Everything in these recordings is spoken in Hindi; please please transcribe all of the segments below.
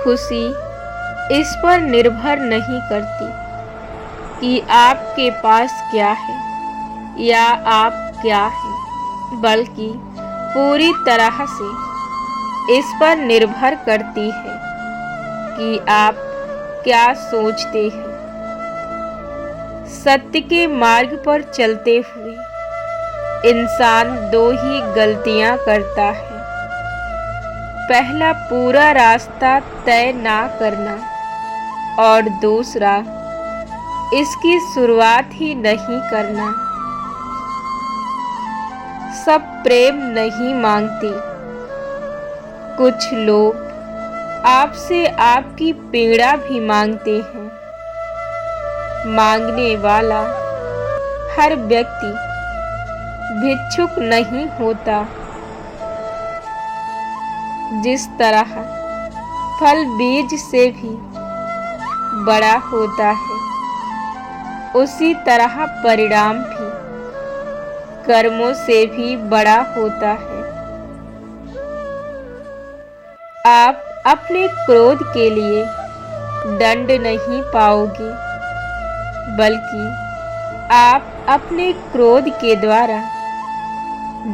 खुशी इस पर निर्भर नहीं करती कि आपके पास क्या है या आप क्या हैं, बल्कि पूरी तरह से इस पर निर्भर करती है कि आप क्या सोचते हैं। सत्य के मार्ग पर चलते हुए इंसान दो ही गलतियां करता है। पहला, पूरा रास्ता तय ना करना, और दूसरा, इसकी शुरुआत ही नहीं करना। सब प्रेम नहीं मांगते। कुछ लोग आपसे आपकी पीड़ा भी मांगते हैं। मांगने वाला हर व्यक्ति भिक्षुक नहीं होता। जिस तरह फल बीज से भी बड़ा होता है, उसी तरह परिणाम भी कर्मों से भी बड़ा होता है। आप अपने क्रोध के लिए दंड नहीं पाओगे, बल्कि आप अपने क्रोध के द्वारा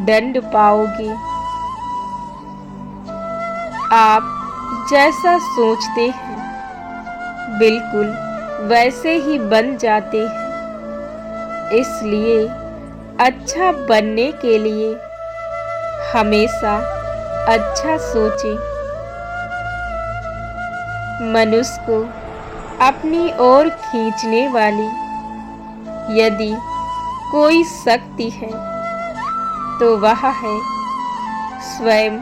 दंड पाओगे। आप जैसा सोचते हैं बिल्कुल वैसे ही बन जाते हैं। इसलिए अच्छा बनने के लिए हमेशा अच्छा सोचें। मनुष्य को अपनी ओर खींचने वाली यदि कोई शक्ति है तो वह है स्वयं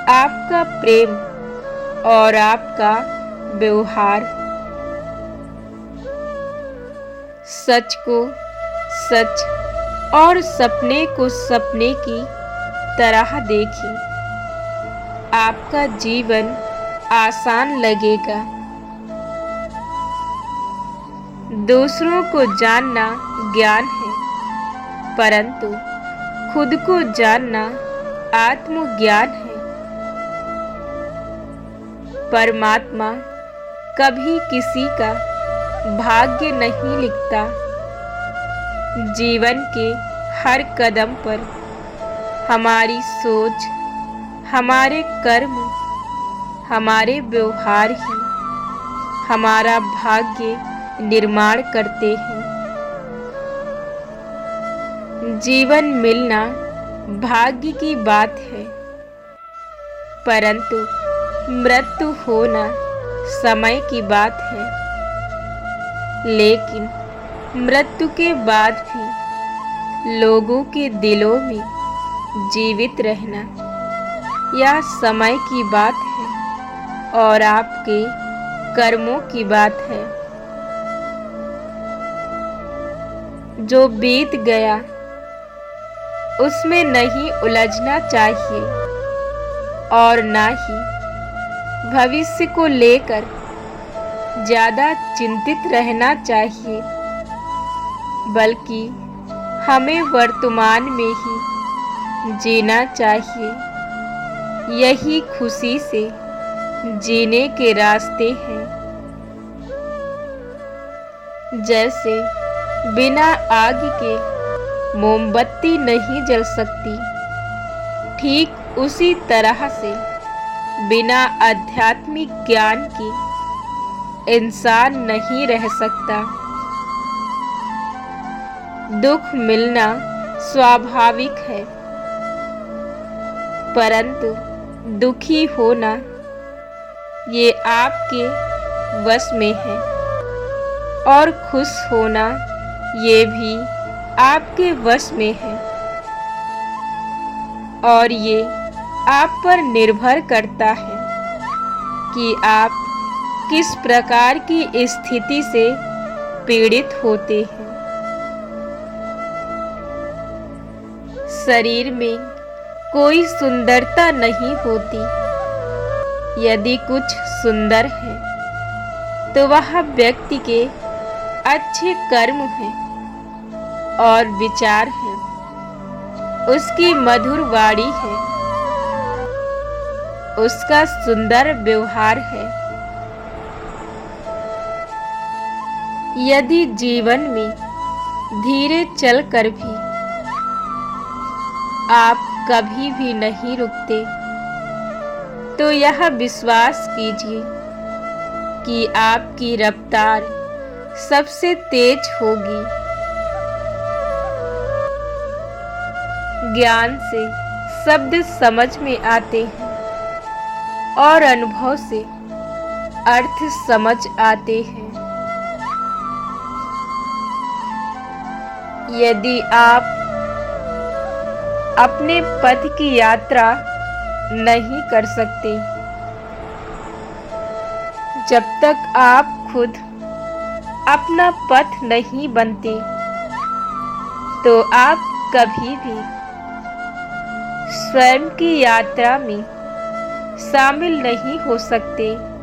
आपका प्रेम और आपका व्यवहार। सच को सच और सपने को सपने की तरह देखिए। आपका जीवन आसान लगेगा। दूसरों को जानना ज्ञान है, परंतु खुद को जानना आत्मज्ञान है। परमात्मा कभी किसी का भाग्य नहीं लिखता। जीवन के हर कदम पर हमारी सोच, हमारे कर्म, हमारे व्यवहार ही हमारा भाग्य निर्माण करते हैं। जीवन मिलना भाग्य की बात है, परंतु मृत्यु होना समय की बात है। लेकिन मृत्यु के बाद भी लोगों के दिलों में जीवित रहना यह समय की बात है और आपके कर्मों की बात है। जो बीत गया उसमें नहीं उलझना चाहिए और ना ही भविष्य को लेकर ज़्यादा चिंतित रहना चाहिए, बल्कि हमें वर्तमान में ही जीना चाहिए। यही खुशी से जीने के रास्ते हैं। जैसे बिना आग के मोमबत्ती नहीं जल सकती, ठीक उसी तरह से बिना आध्यात्मिक ज्ञान के इंसान नहीं रह सकता। दुख मिलना स्वाभाविक है, परंतु दुखी होना ये आपके वश में है और खुश होना ये भी आपके वश में है, और ये आप पर निर्भर करता है कि आप किस प्रकार की स्थिति से पीड़ित होते हैं। शरीर में कोई सुंदरता नहीं होती। यदि कुछ सुंदर है तो वह व्यक्ति के अच्छे कर्म हैं और विचार हैं, उसकी मधुर वाणी है, उसका सुंदर व्यवहार है, यदि जीवन में धीरे चलकर भी आप कभी भी नहीं रुकते, तो यह विश्वास कीजिए कि आपकी रफ्तार सबसे तेज होगी। ज्ञान से शब्द समझ में आते हैं और अनुभव से अर्थ समझ आते हैं। यदि आप अपने पथ की यात्रा नहीं कर सकते, जब तक आप खुद अपना पथ नहीं बनते, तो आप कभी भी स्वयं की यात्रा में शामिल नहीं हो सकते।